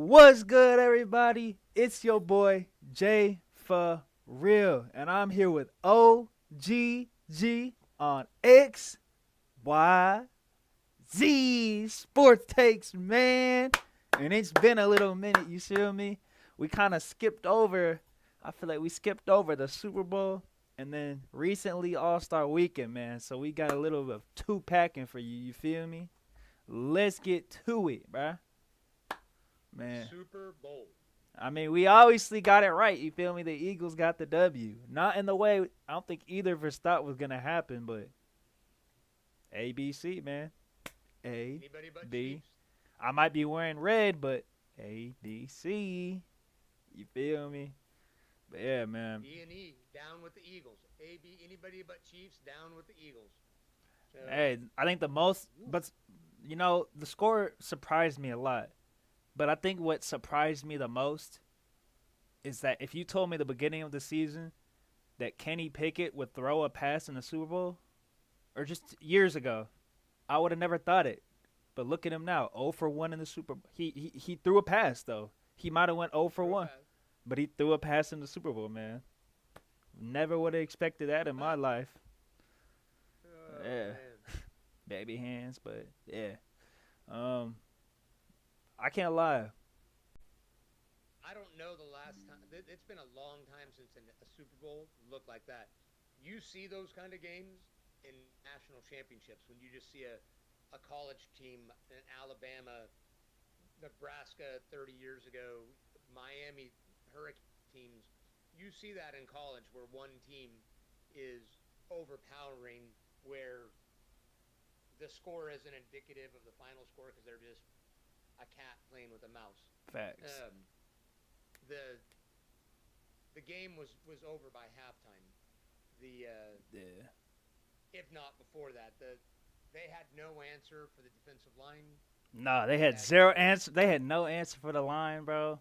What's good, everybody? It's your boy Jay for real, and I'm here with OGG on XYZ Sports Takes, man. And it's been a little minute, you feel me? We kind of skipped over. I feel like we skipped over the Super Bowl and then recently All Star Weekend, man. So we got a little bit of two packing for you. You feel me? Let's get to it, bruh. Man. Super Bowl. I mean, we obviously got it right. You feel me? The Eagles got the W. Not in the way I don't think either of us thought was gonna happen, but A, B, C, man. A, Anybody but B. Chiefs. I might be wearing red, but A, B, C. You feel me? But yeah, man. D&E, down with the Eagles. AB, anybody but Chiefs, down with the Eagles. So, Hey, I think the most, but the score surprised me a lot. But I think what surprised me the most is that if you told me the beginning of the season that Kenny Pickett would throw a pass in the Super Bowl, or just years ago, I would have never thought it. But look at him now, 0 for 1 in the Super Bowl. He threw a pass though. He might have went 0 for 1, but he threw a pass in the Super Bowl, man. Never would have expected that in my life. Yeah, man. baby hands, but yeah. I can't lie. I don't know the last time. It's been a long time since a Super Bowl looked like that. You see those kind of games in national championships when you just see a college team in Alabama, Nebraska 30 years ago, Miami Hurricane teams. You see that in college where one team is overpowering, where the score isn't indicative of the final score because they're just a cat playing with a mouse. Facts. The game was over by halftime. Yeah. If not before that, they had no answer for the defensive line. Nah, they had zero answer. They had no answer for the line, bro.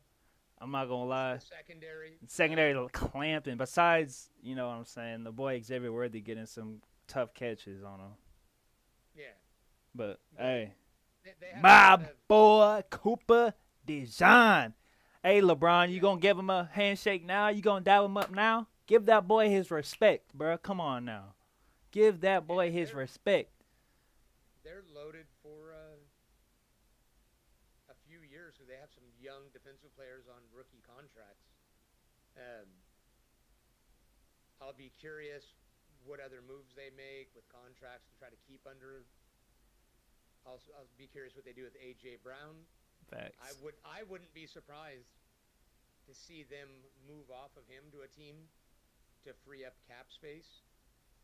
I'm not gonna lie. The secondary. Secondary clamping. Besides, you know what I'm saying, the boy Xavier Worthy getting some tough catches on him. Yeah. But hey, They had my of, boy Cooper DeJean. Hey, LeBron, you gonna give him a handshake now? You gonna dab him up now? Give that boy his respect, bro. Come on now. Give that boy his respect. They're loaded for a few years because they have some young defensive players on rookie contracts. I'll be curious what other moves they make with contracts to try to keep under. I'll be curious what they do with A.J. Brown. Facts. I wouldn't be surprised to see them move off of him to a team to free up cap space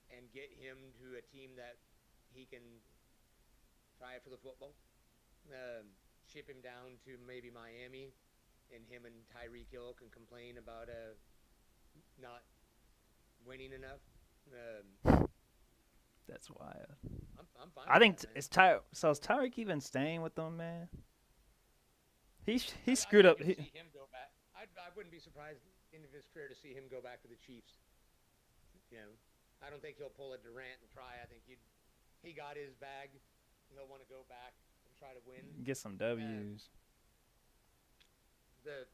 and get him to a team that he can try for the football. Ship him down to maybe Miami, and him and Tyreek Hill can complain about not winning enough. That's wild. I'm fine. I think with that, is Tyreek even staying with them, man? He screwed up. See him go back. I wouldn't be surprised in his career to see him go back to the Chiefs. You know, I don't think he'll pull a Durant and try. I think he got his bag. He'll want to go back and try to win. Get some W's. The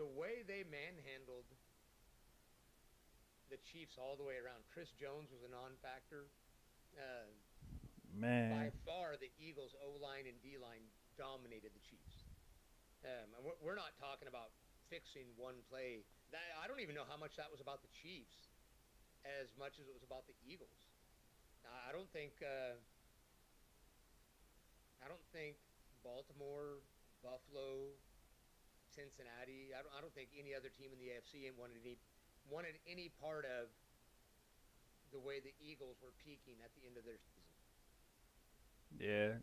way they manhandled the Chiefs all the way around. Chris Jones was a non-factor. Man. By far, the Eagles' O-line and D-line dominated the Chiefs. And we're not talking about fixing one play. I don't even know how much that was about the Chiefs as much as it was about the Eagles. I don't think Baltimore, Buffalo, Cincinnati. I don't think any other team in the AFC wanted any part of the way the Eagles were peaking at the end of their season. Yeah,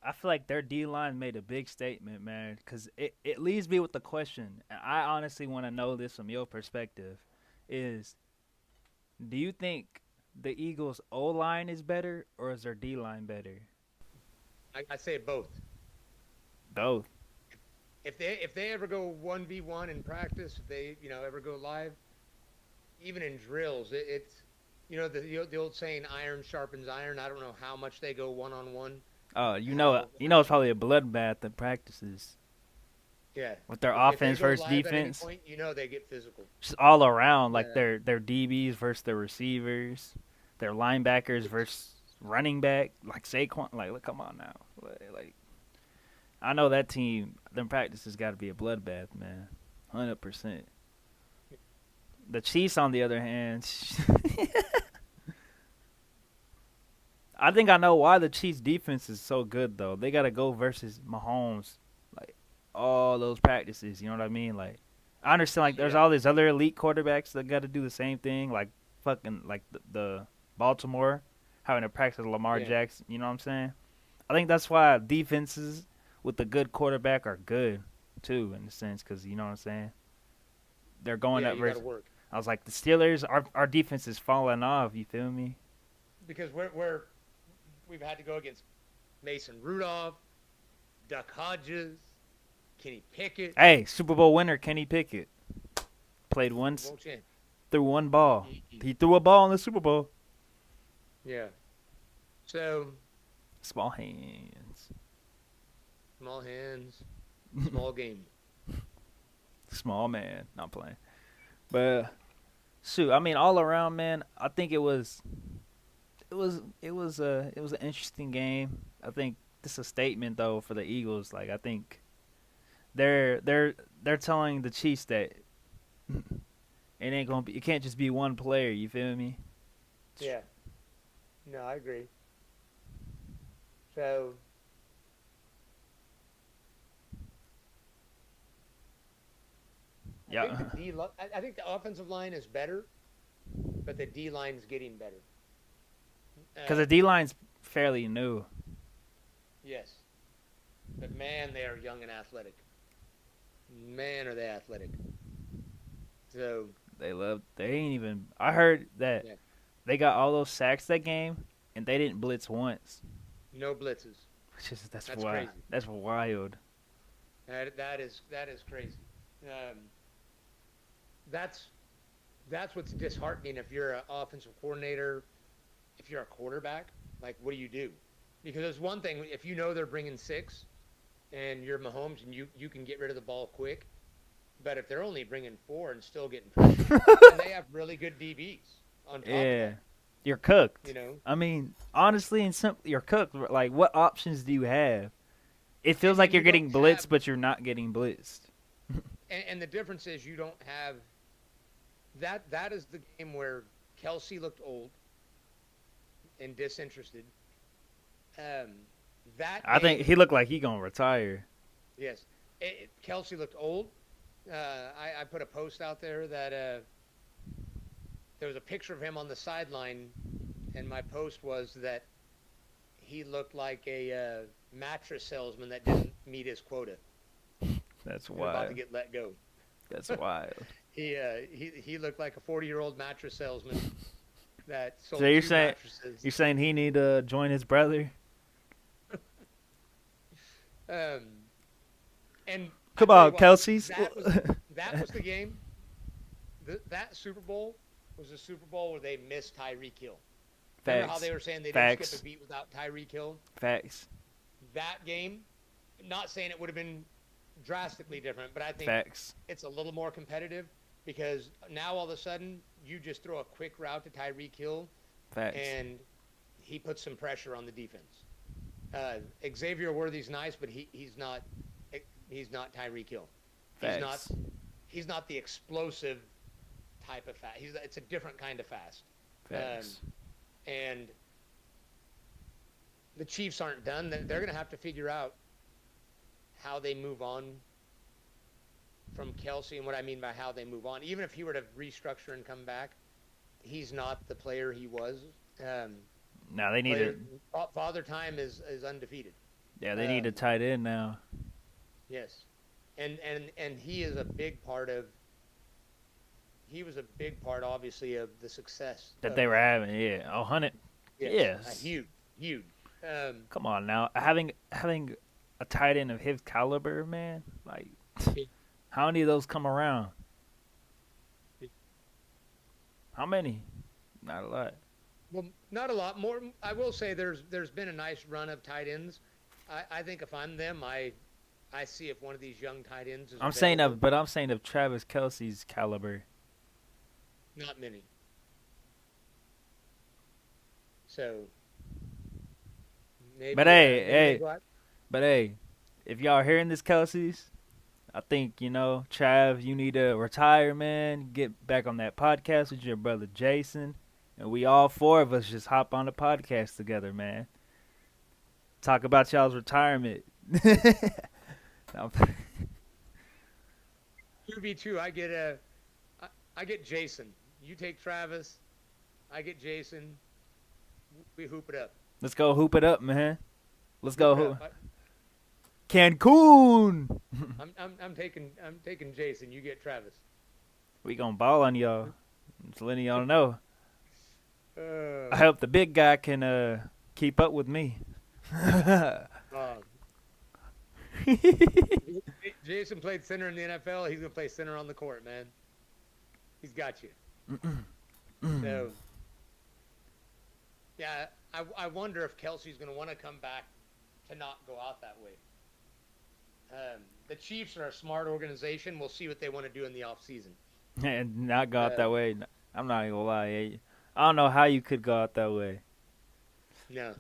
I feel like their D line made a big statement, man, because it leaves me with the question. And I honestly want to know this from your perspective: is do you think the Eagles' O line is better or is their D line better? I say both. Both. If they ever go 1v1 in practice, if they ever go live, even in drills, it's the old saying, iron sharpens iron. I don't know how much they go one-on-one. Oh, it's how probably a bloodbath in practices yeah. with their If they offense go versus live at any defense, point, you know they get physical. just all around. Like Uh, their DBs versus their receivers, their linebackers it's versus running back. Like Saquon, like look, come on now. Like I know that team, them practices got to be a bloodbath, man. 100%. The Chiefs, on the other hand, I think I know why the Chiefs defense is so good though. They got to go versus Mahomes, like all those practices. You know what I mean? Like I understand, like there's yeah, all these other elite quarterbacks that got to do the same thing, like fucking like the Baltimore having to practice Lamar yeah, Jackson. You know what I'm saying? I think that's why defenses with a good quarterback are good too, in a sense, because you know what I'm saying. They're going yeah. up You got to versus. work I was like the Steelers. Our defense is falling off. You feel me? because we've had to go against Mason Rudolph, Duck Hodges, Kenny Pickett, Hey, Super Bowl winner Kenny Pickett played Super once, Bowl champ. threw one ball. He threw a ball in the Super Bowl. Yeah. So Small hands. small hands, small game. Small man. Not playing. But shoot, I mean, all around, man. I think it was an interesting game. I think this is a statement though for the Eagles. Like I think they're telling the Chiefs that it ain't gonna be. It can't just be one player. You feel me? Yeah. No, I agree. So I think Yeah, I think the offensive line is better, but the D line's getting better. because the D line's fairly new. Yes, but man, they are young and athletic. Man, are they athletic. So They ain't even. I heard that yeah, they got all those sacks that game, and they didn't blitz once. no blitzes. That's That's why. crazy. That's wild. That is crazy. Um, that's that's what's disheartening if you're an offensive coordinator, if you're a quarterback. Like, what do you do? Because there's one thing if you know they're bringing six, and you're Mahomes, and you can get rid of the ball quick. But if they're only bringing four and still getting pressure, and they have really good DBs on top of Yeah, that, you're you cooked. know, I mean, honestly and simply, you're cooked. Like, what options do you have? It feels like and you're you don't getting have, blitzed, but you're not getting blitzed. and the difference is you don't have that. That is the game where Kelsey looked old and disinterested. Um, that I think game, he looked like he gonna retire. yes, Kelsey looked old. I put a post out there that there was a picture of him on the sideline, and my post was that he looked like a mattress salesman that didn't meet his quota That's and about to wild. get let go. That's wild. He looked like a 40-year-old mattress salesman that So sold two mattresses. you're saying he need to join his brother? Um, and I Come tell you on, what, Kelsey's. that was the game. That Super Bowl was a Super Bowl where they missed Tyreek Hill. Remember how Facts. they were saying they didn't skip Facts. a beat without Tyreek Hill? Facts. That game, not saying it would have been drastically different, but I think Facts. it's a little more competitive because now all of a sudden you just throw a quick route to Tyreek Hill Facts. and he puts some pressure on the defense. Xavier Worthy's nice, but he's not Tyreek Hill. Facts. He's not the explosive type of fast. It's a different kind of fast. Facts. And the Chiefs aren't done. They're going to have to figure out how they move on from Kelsey. And what I mean by how they move on, even if he were to restructure and come back, he's not the player he was. Now they need to. Father Time is undefeated. Yeah, they need a tight end now. Yes, and he is a big part of. He was a big part, obviously, of the success That they were having. Yeah, 100. Yes. Huge. Come on now, having a tight end of his caliber, man. Like, how many of those come around? How many? Not a lot. Well, not a lot more. I will say there's been a nice run of tight ends. I think if I'm them, I see if one of these young tight ends is available. I'm saying of Travis Kelsey's caliber. Not many. So But maybe hey, maybe they hey, go out. but hey, if y'all hearing this, Kelsey's, I think Trav, you need to retire, man. Get back on that podcast with your brother Jason, and we all four of us just hop on the podcast together, man. Talk about y'all's retirement. I'm- 2v2. I get Jason. You take Travis. I get Jason. We hoop it up. Let's go hoop it up, man. Let's Hoop go it up. Cancun. I'm taking Jason. You get Travis. We gonna ball on y'all. Just letting y'all know. I Uh, hope the big guy can keep up with me. uh, Jason played center in the NFL. He's gonna play center on the court, man. He's got you. So, yeah, I wonder if Kelsey's gonna want to come back to not go out that way. The Chiefs are a smart organization. We'll see what they want to do in the offseason. And not go out Uh, that way. I'm not even gonna lie. I don't know how you could go out that way. no.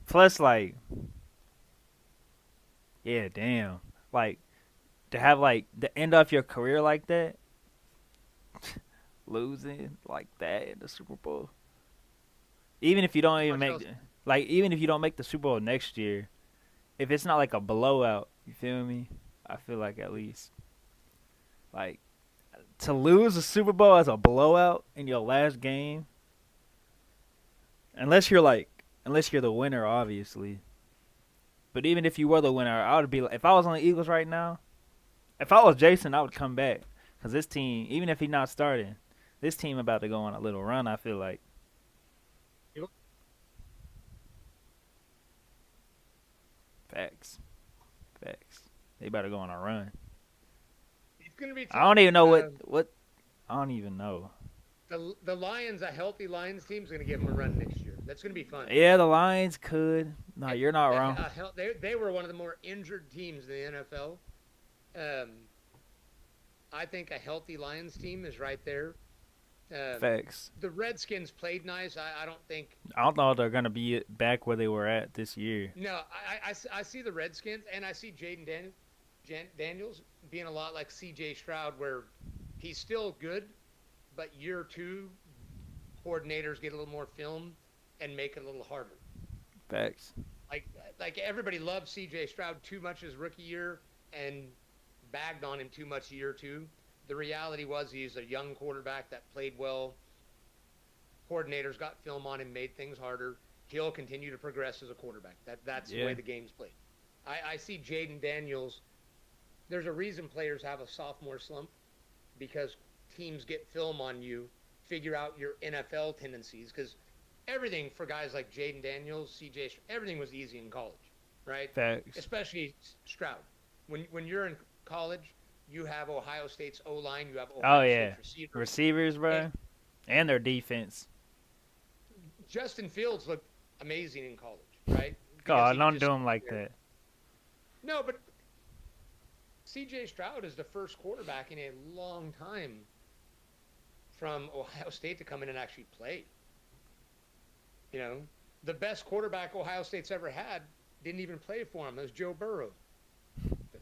Plus, like, yeah, damn. Like, to have, like, the end of your career like that, losing like that in the Super Bowl. Even if you don't even make, even if you don't make the Super Bowl next year, if it's not like a blowout, you feel me? I feel like at least, like, to lose the Super Bowl as a blowout in your last game, unless you're the winner, obviously. But even if you were the winner, I would be like, if I was on the Eagles right now, if I was Jason, I would come back because this team, even if he's not starting, this team about to go on a little run. I feel like. Facts. They about to go on a run. It's gonna be tough. I don't even know what. I don't even know. The Lions, a healthy Lions team, is gonna give them a run next year. That's gonna be fun. Yeah, the Lions could. No, you're not wrong. They were one of the more injured teams in the NFL. I think a healthy Lions team is right there. Facts. The Redskins played nice. I don't think. I don't know if they're gonna be back where they were at this year. No, I see the Redskins, and I see Jaden Daniels being a lot like C.J. Stroud, where he's still good, but year two, coordinators get a little more film and make it a little harder. Facts. Like everybody loved C.J. Stroud too much his rookie year and bagged on him too much year two. The reality was he's a young quarterback that played well. Coordinators got film on him, made things harder. He'll continue to progress as a quarterback. That's the way the game's played. I see Jaden Daniels. There's a reason players have a sophomore slump because teams get film on you, figure out your NFL tendencies. Because everything for guys like Jaden Daniels, CJ, everything was easy in college, right? Facts. Especially Stroud. When you're in college, you have Ohio State's O-line, you have Ohio State's receivers, bro, and their defense. Justin Fields looked amazing in college, right? God, don't do him like that. No, but C.J. Stroud is the first quarterback in a long time from Ohio State to come in and actually play. You know, the best quarterback Ohio State's ever had didn't even play for him. It was Joe Burrow.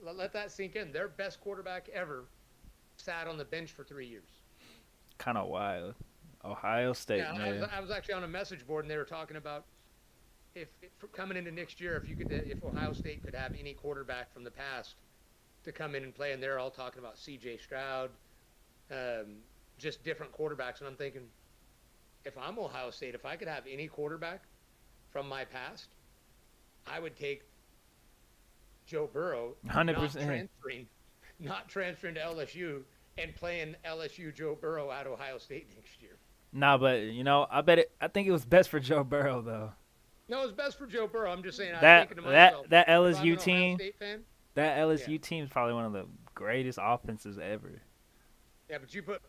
Let that sink in. Their best quarterback ever sat on the bench for 3 years. Kind of wild. Ohio State, man. I was actually on a message board, and they were talking about if coming into next year, if Ohio State could have any quarterback from the past to come in and play, and they're all talking about C.J. Stroud, just different quarterbacks. And I'm thinking, if I'm Ohio State, if I could have any quarterback from my past, I would take Joe Burrow, 100%. not transferring to LSU and playing LSU Joe Burrow at Ohio State next year. Nah, but I think it was best for Joe Burrow though. No, it's best for Joe Burrow. I'm just saying. That I'm thinking to myself, that if I'm LSU an team, Ohio State fan, that LSU team is probably one of the greatest offenses ever. yeah, but you put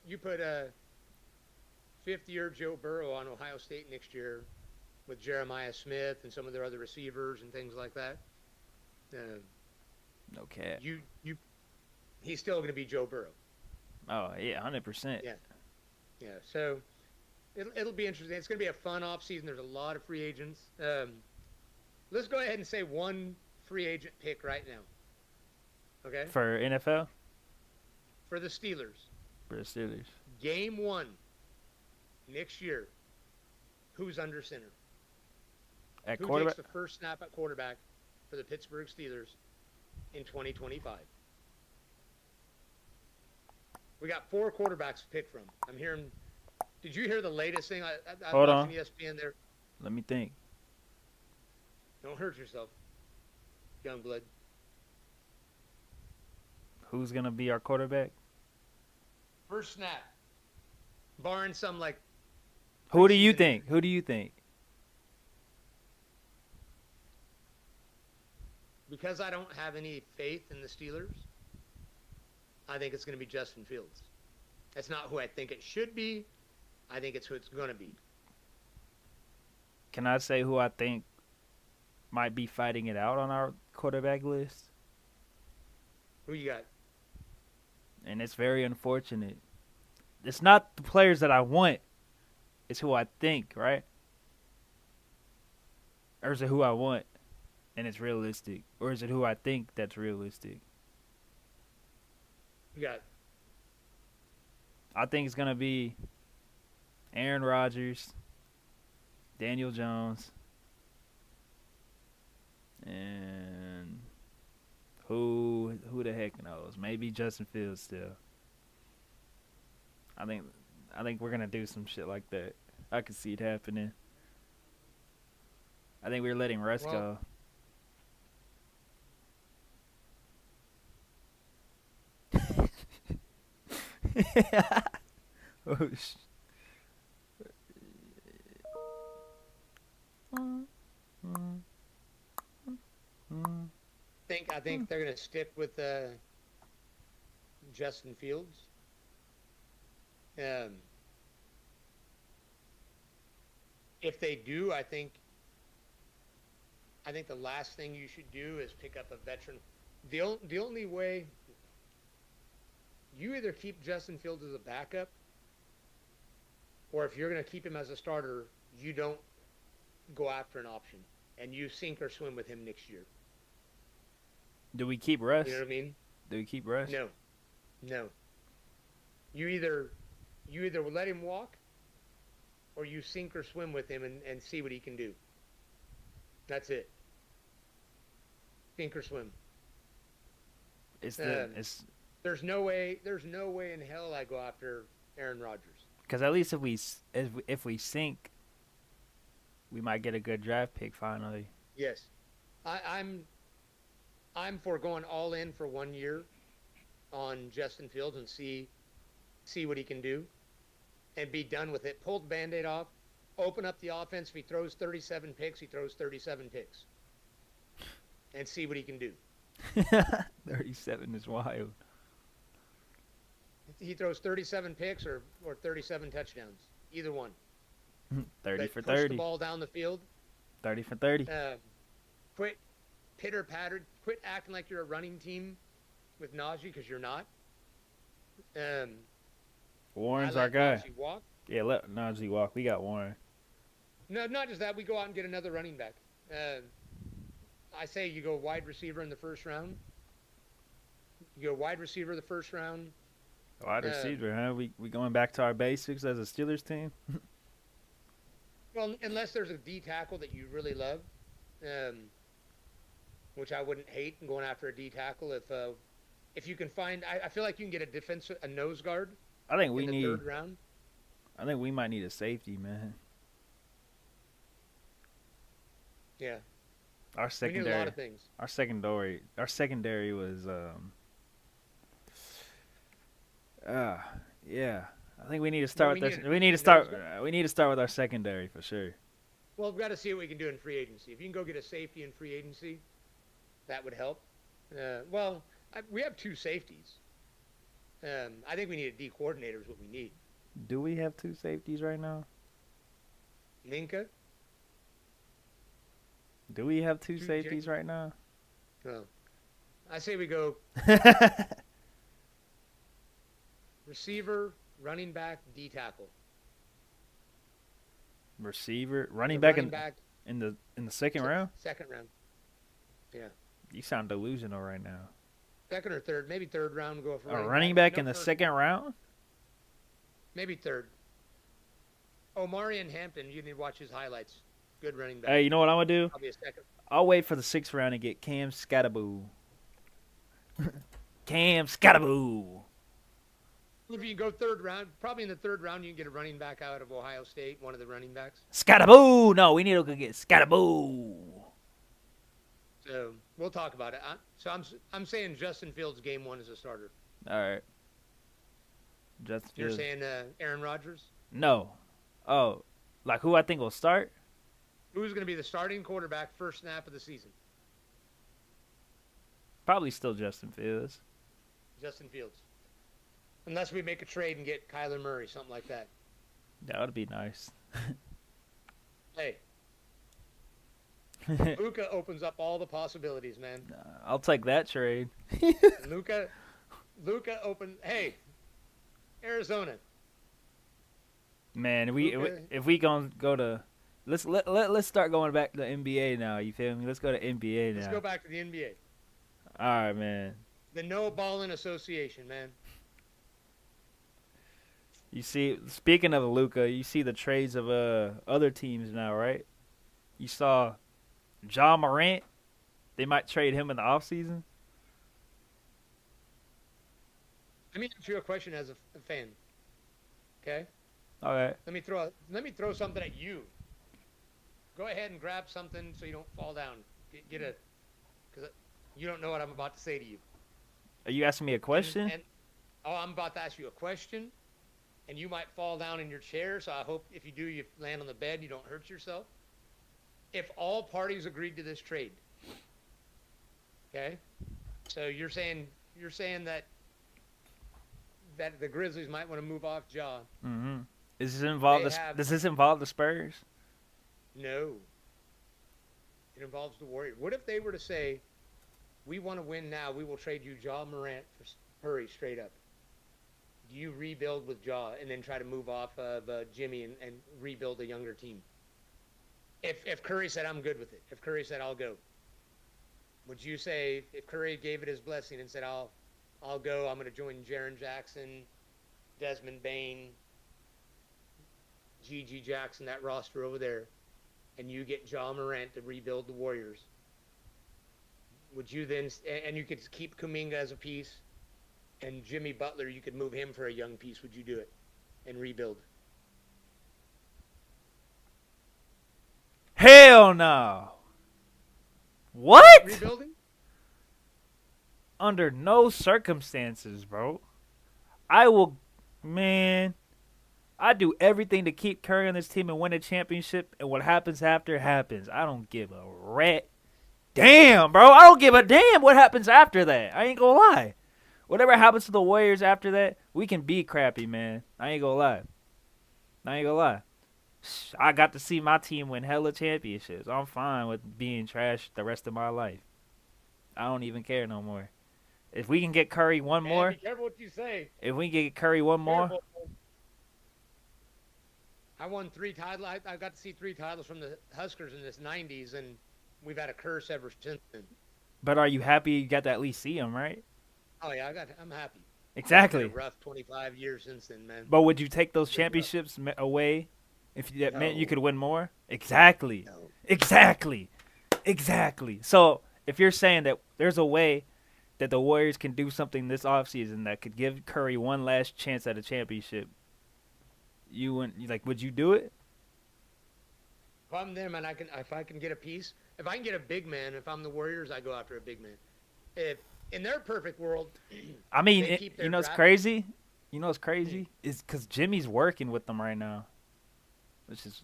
fifth-year Joe Burrow on Ohio State next year with Jeremiah Smith and some of their other receivers and things like that. Uh, No cap. you he's still going to be Joe Burrow. Oh yeah, 100%. Yeah, yeah. So it'll be interesting. It's going to be a fun off season. There's a lot of free agents. Let's go ahead and say one free agent pick right now. Okay. For NFL, For the Steelers, for the Steelers. Game 1 next year. Who's under center? At Who quarterback, takes the first snap at quarterback for the Pittsburgh Steelers in 2025? We got 4 quarterbacks to pick from. I'm hearing. Did you hear the latest thing? I'm Hold watching on. ESPN there. let me think. Don't hurt yourself, young blood. Who's gonna be our quarterback? First snap, barring some like. Who do you preseason- think? Who do you think? Because I don't have any faith in the Steelers, I think it's going to be Justin Fields. That's not who I think it should be. I think it's who it's going to be. Can I say who I think might be fighting it out on our quarterback list? Who you got? And it's very unfortunate. It's not the players that I want. It's who I think, right? Or is it who I want and it's realistic? Or is it who I think that's realistic? You got I think it's going to be Aaron Rodgers, Daniel Jones, and who the heck knows? Maybe Justin Fields still. I think we're going to do some shit like that. I could see it happening. I think we're letting Russ go. Oh, I think they're going to stick with Justin Fields. If they do, I think the last thing you should do is pick up a veteran. The only way you either keep Justin Fields as a backup, or if you're going to keep him as a starter, you don't go after an option and you sink or swim with him next year. do we keep Russ? You know what I mean? Do we keep Russ? No. You either let him walk, or you sink or swim with him and see what he can do. That's it. Sink or swim. It's There's no way in hell I go after Aaron Rodgers. because at least if we sink, we might get a good draft pick finally. Yes, I'm for going all in for 1 year on Justin Fields and see what he can do, and be done with it. Pull the Band-Aid off, open up the offense. If he throws 37 picks, he throws 37 picks, and see what he can do. 37 is wild. He throws 37 picks or 37 touchdowns, either one. 30 But for push 30. the ball down the field. 30 for 30. Quit pitter-pattered. Quit acting like you're a running team with Najee, because you're not. Warren's I our let guy. Najee walk. Yeah, let Najee walk. We got Warren. No, not just that. We go out and get another running back. I say you go wide receiver in the first round. You go wide receiver the first round. Wide receiver, huh? We going back to our basics as a Steelers team? Well, unless there's a D tackle that you really love, which I wouldn't hate, and going after a D tackle if you can find. I feel like you can get a nose guard. I think we in the need. third round. I think we might need a safety, man. Yeah, Our we need secondary. a lot of things. Our secondary was yeah. I think we need to start we with need we need to start we need to start with our secondary for sure. Well, we've got to see what we can do in free agency. If you can go get a safety in free agency, that would help. We have 2 safeties. I think we need a D coordinator is what we need. Do we have two safeties right now? Minka. Do we have two Two safeties right now? No. I say we go receiver, running back, D tackle. Receiver, running The back running back in the second round. second round. Yeah. You sound delusional right now. Second or third, maybe third round. Go for A running back in the second round? Maybe third. Omari and Hampton, you need to watch his highlights. Good running back. Hey, you know what I'm gonna do? Probably a second. I'll wait for the sixth round and get Cam Scatterboo. Cam Scatterboo. If you go third round, probably in the third round, you can get a running back out of Ohio State, one of the running backs. Scatterboo. No, we need to go get Scatterboo. So we'll talk about it. So I'm saying Justin Fields game 1 is a starter. All right. Justin You're Fields. saying Aaron Rodgers? No. Oh, like who I think will start? Who's going to be the starting quarterback first snap of the season? Probably still Justin Fields. Justin Fields. Unless we make a trade and get Kyler Murray, something like that. That would be nice. Hey. Luka opens up all the possibilities, man. I'll take that trade. Luka open. Hey, Arizona. Man, Luka. if we gonna go to let's start going back to the NBA now. You feel me? Let's go to NBA now. Let's go back to the NBA. All right, man. The No Ballin' Association, man. You see, speaking of Luka, you see the trades of other teams now, right? You saw John Morant. They might trade him in the offseason. Let me ask you a question as a fan. Okay? All right. Let me throw something at you. Go ahead and grab something so you don't fall down. Get a, because you don't know what I'm about to say to you. Are you asking me a question? I'm about to ask you a question, and you might fall down in your chair. So I hope if you do, you land on the bed. You don't hurt yourself. If all parties agreed to this trade, okay? So you're saying that the Grizzlies might want to move off Ja. Mm-hmm. Does this involve the Spurs? No. It involves the Warriors. What if they were to say, we want to win now, we will trade you Ja Morant for Curry straight up? Do you rebuild with Ja and then try to move off of Jimmy and rebuild a younger team? If Curry said, I'm good with it, if Curry said, I'll go, would you say, if Curry gave it his blessing and said, I'll go, I'm going to join Jaren Jackson, Desmond Bain, G.G. Jackson, that roster over there, and you get Ja Morant to rebuild the Warriors, would you then, and you could keep Kuminga as a piece, and Jimmy Butler, you could move him for a young piece, would you do it and rebuild? Hell no. What? Rebuilding? Under no circumstances, bro. Man, I do everything to keep Curry on this team and win a championship, and what happens after happens. I don't give a rat. Damn, bro. I don't give a damn what happens after that. I ain't gonna lie. Whatever happens to the Warriors after that, we can be crappy, man. I ain't gonna lie. I got to see my team win hella championships. I'm fine with being trash the rest of my life. I don't even care no more. If we can get Curry one more. Be careful what you say. If we get Curry one more. Careful. I won 3 titles. I got to see 3 titles from the Huskers in this 90s, and we've had a curse ever since then. But are you happy you got to at least see him, right? Oh, yeah, I'm happy. Exactly. It's been a rough 25 years since then, man. But would you take those championships away if that meant you could win more? Exactly. No. Exactly. So if you're saying that there's a way that the Warriors can do something this offseason that could give Curry one last chance at a championship, would you do it? If I'm them and if I can get a piece, if I can get a big man, if I'm the Warriors, I go after a big man. If in their perfect world, I mean, they keep their what's draft- crazy? You know what's crazy? Is because Jimmy's working with them right now, which is they just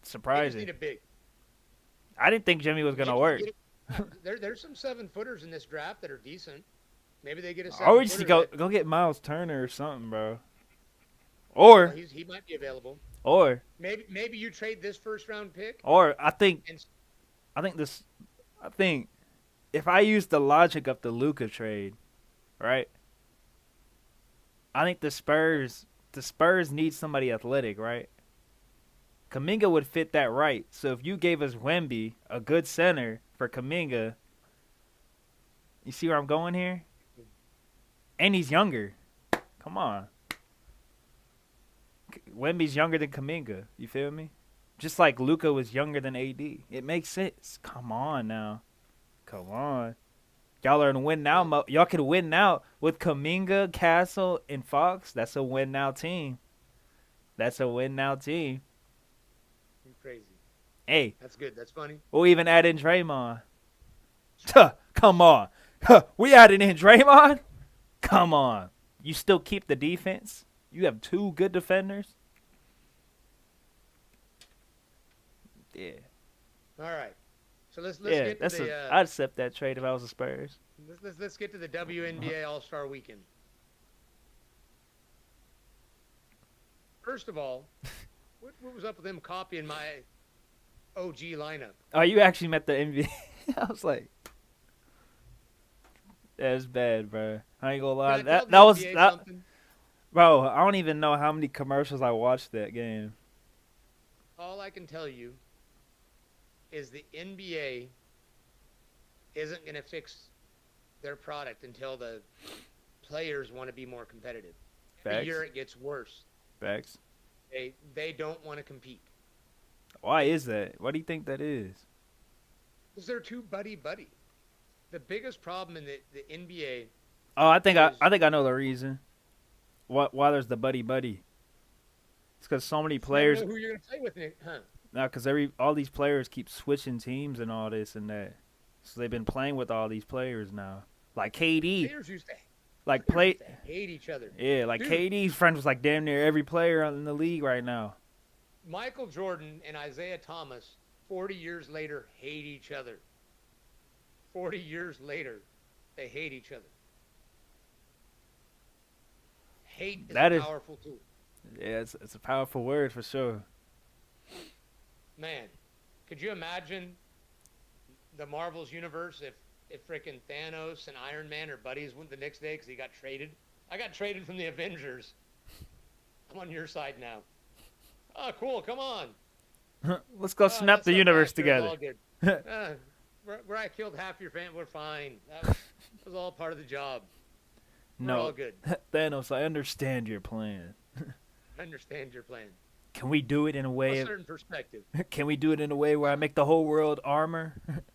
surprising. need a big. I didn't think Jimmy was gonna Maybe work. There's some 7-footers in this draft that are decent. Maybe they get a 7-footer. Or we just go get Miles Turner or something, bro. Or He might be available. or Maybe you trade this first round pick or and I think this I think if I use the logic of the Luka trade, right? I think the Spurs need somebody athletic, right? Kaminga would fit that right. So if you gave us Wemby, a good center for Kaminga, you see where I'm going here? And he's younger. Come on. Wemby's younger than Kaminga. You feel me? Just like Luka was younger than AD. It makes sense. Come on now. Come on. Y'all are in win now. Y'all can win now with Kaminga, Castle, and Fox. That's a win now team. That's a win now team. you're crazy. Hey, That's good. That's funny. we'll even add in Draymond. Tuh, come on. Huh, we added in Draymond? Come on. You still keep the defense? You have two good defenders? Yeah. All right. So let's Yeah, get to the I'd accept that trade if I was the Spurs. let's get to the WNBA All Star Weekend. First of all, what was up with them copying my OG lineup? Oh, you actually met the NBA? I was like, that's bad, bro. I ain't gonna lie. Can I tell That the that was NBA that, something? bro. I don't even know how many commercials I watched that game. All I can tell you is the NBA isn't going to fix their product until the players want to be more competitive. Every Facts. year it gets worse. Facts. They don't want to compete Why is that? What do you think that is? because they're too buddy. The biggest problem in the NBA Oh, I think is I know the reason. Why there's the buddy. It's because so many you never players. know who you're going to play with, huh? Now, because all these players keep switching teams and all this and that, so they've been playing with all these players now. Like KD, Players used to like players play. used to hate each other. Yeah, like Dude. KD's friends with like damn near every player in the league right now. Michael Jordan and Isaiah Thomas, 40 years later, hate each other. 40 years later, they hate each other. Hate is That a is- powerful tool. Yeah, it's a powerful word for sure. Man, could you imagine the Marvel's universe if frickin' Thanos and Iron Man are buddies the next day because he got traded? I got traded from the Avengers. I'm on your side now. Oh, cool. Come on. Let's go snap that the stuff universe last year was together. all good. Where I killed half your family, we're fine. That was all part of the job. We're all No, good. Thanos, I understand your plan. I understand your plan. Can we do it in a A way? certain perspective. Can we do it in a way where I make the whole world armor?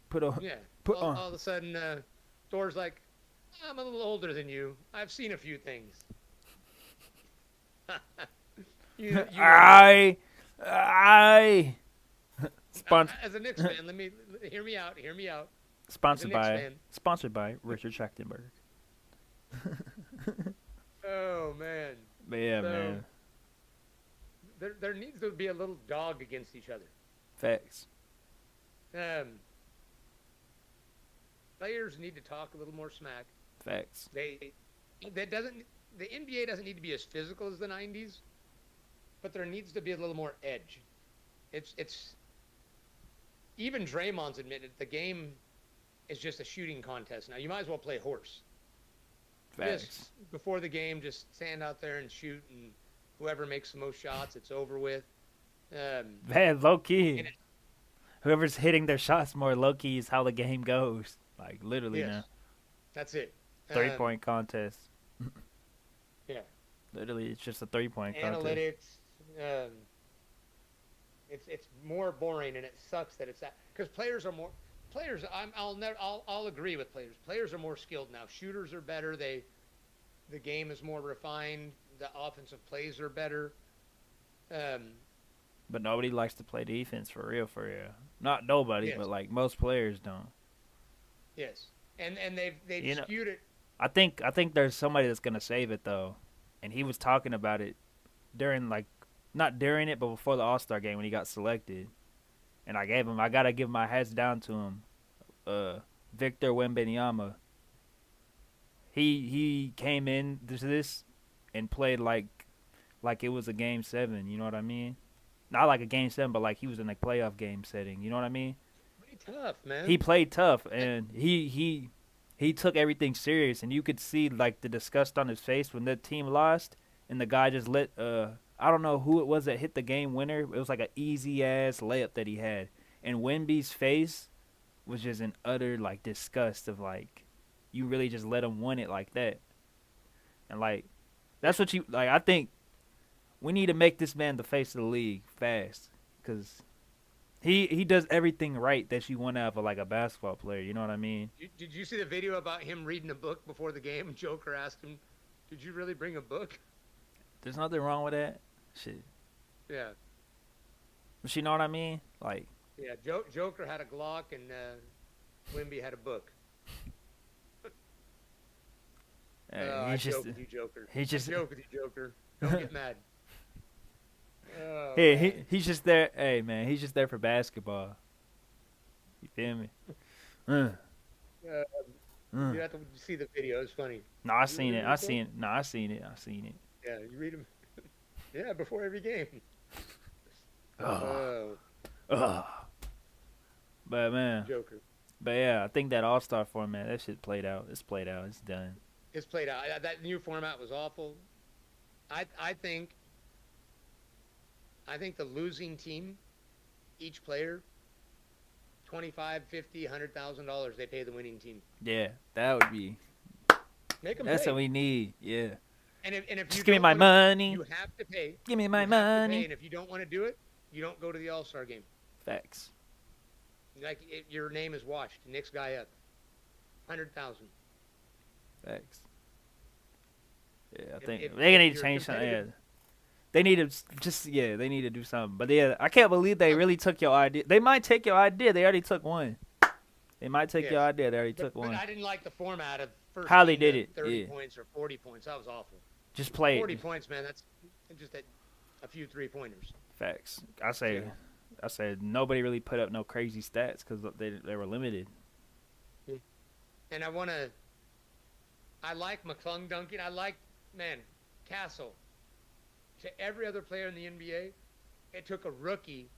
Put on. Yeah. Put all, on. all of a sudden, Thor's like, I'm a little older than you. I've seen a few things. you know I. As a Knicks fan, hear me out. Hear me out. Sponsored Knicks by fan. sponsored by Richard Trachtenberg. Oh man. But yeah, So- man. There needs to be a little dog against each other. Facts. Players need to talk a little more smack. Facts. The NBA doesn't need to be as physical as the 90s, but there needs to be a little more edge. It's even Draymond's admitted the game is just a shooting contest now. You might as well play horse. Facts. Just before the game, just stand out there and shoot, and whoever makes the most shots, it's over with. Man, low key. And it- Whoever's hitting their shots more low key is how the game goes. Like literally Yes. now. That's it. 3-point contest. Yeah. Literally, it's just a 3-point contest. Analytics. It's more boring, and it sucks that it's that because players are more players. I'll agree with players. Players are more skilled now. Shooters are better. The game is more refined. The offensive plays are better. But nobody likes to play defense for real, for real. Not nobody, Yes. but like most players don't. Yes, and they've You know- skewed it. I think there's somebody that's gonna save it though, and he was talking about it during not during it, but before the All-Star game when he got selected, and I gotta give my hats down to him, Victor Wembanyama. He came in to this and played like like it was a game 7. You know what I mean? Not like a game 7, but like he was in a playoff game setting. You know what I mean? Pretty tough, man. He played tough, and he took everything serious, and you could see like the disgust on his face when the team lost, and the guy just let I don't know who it was that hit the game winner. It was like an easy ass layup that he had, and Wemby's face was just in utter like disgust of like, you really just let him win it like that, and like that's what you like. I think we need to make this man the face of the league fast, cause he does everything right that you want out of like a basketball player. You know what I mean? Did you see the video about him reading a book before the game? Joker asked him, "Did you really bring a book?" There's nothing wrong with that. Shit. Yeah. But you know what I mean? Like, Yeah. Joker had a Glock and Wemby had a book. I joke with you, Joker. He's just I joke with you, Joker. Don't get mad. Oh, he's just there. Hey man, he's just there for basketball. You feel me? You have to see the video. It's funny. No, I seen it. I seen it. Yeah, you read them. Yeah, before every game. But man, Joker. but yeah, I think that All-Star format, that shit played out. It's played out. It's done. It's played out. That new format was awful. I think the losing team, each player, $25, $50, $100,000 they pay the winning team. Yeah, that would be. Make them That's pay. what we need. Yeah. And if Just you give me don't my wanna- money. You have to pay. Give me my You have to pay, money. and if you don't want to do it, you don't go to the All-Star game. Facts. Like your name is watched. Next guy up, 100,000. Facts. Yeah, I If- think if- they if need to you're change something. Yeah. competitive- They need to they need to do something. But yeah, I can't believe they really took your idea. They might take your idea. They already took one. They might take your Yes. idea. They already But, took one. but I didn't like the format of first How they team to did it, 30 yeah. points or 40 points. That was awful. Just play 40 it. points, man. That's just a few three-pointers. Facts. I say nobody really put up no crazy stats because they were limited. And I like McClung dunking. I like, man, Castle. To every other player in the NBA, it took a rookie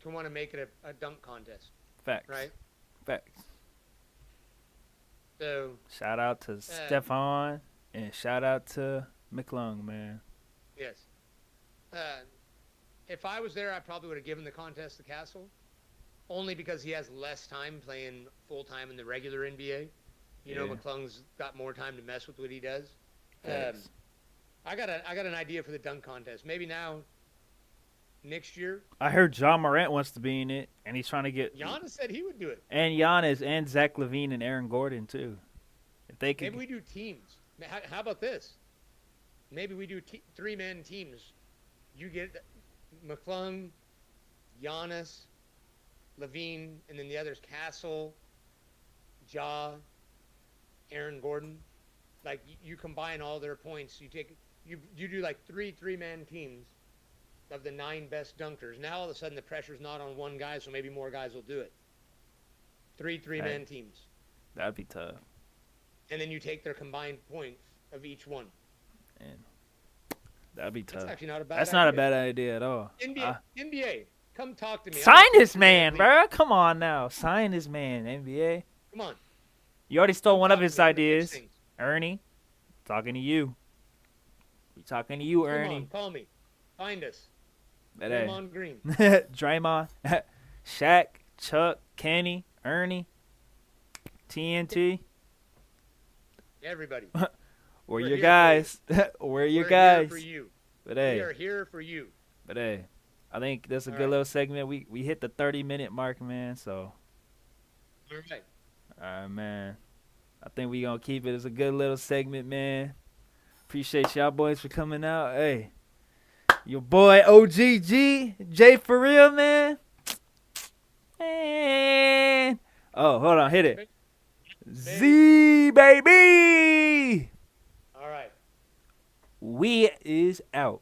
to want to make it a dunk contest, Facts. right? Facts. So, Shout out to Stephon and shout out to McClung, man. yes. If I was there, I probably would have given the contest to Castle, only because he has less time playing full-time in the regular NBA. You know, Yeah. McClung's got more time to mess with what he does. Facts. I got an idea for the dunk contest. Maybe now, next year, I heard John Morant wants to be in it, and he's trying to get Giannis said he would do it. and Giannis and Zach LaVine and Aaron Gordon too. If they could, Maybe we do teams. How about this? Maybe we do three-man teams. You get McClung, Giannis, LaVine, and then the others, Castle, Ja, Aaron Gordon. Like you combine all their points. You do like three-man teams of the 9 best dunkers. Now all of a sudden the pressure's not on one guy, so maybe more guys will do it. Three-man teams. that'd be tough. And then you take their combined points of each one. And that'd be tough. That's actually not a bad That's idea. not a bad idea at all. NBA, come talk to me. Sign this man, bro. Come on now. Sign this man, NBA. Come on. You already stole one of Talk his to me. Let's ideas. fix things. Ernie, talking to you. We talking to you, Come Ernie. on, call me. Find us. But hey. Draymond Green. Draymond, Shaq, Chuck, Kenny, Ernie, TNT. Everybody. We're We're your here for guys. We're your We're guys. Here for you. But We hey, are here for you. I think that's a All good right. little segment. We hit the 30-minute mark, man. So, All right. all right, man. I think we gonna keep it as a good little segment, man. Appreciate y'all boys for coming out. Hey, your boy OGG, Jay for real, man. Man. Oh, hold on, hit it. Z baby. All right. We is out.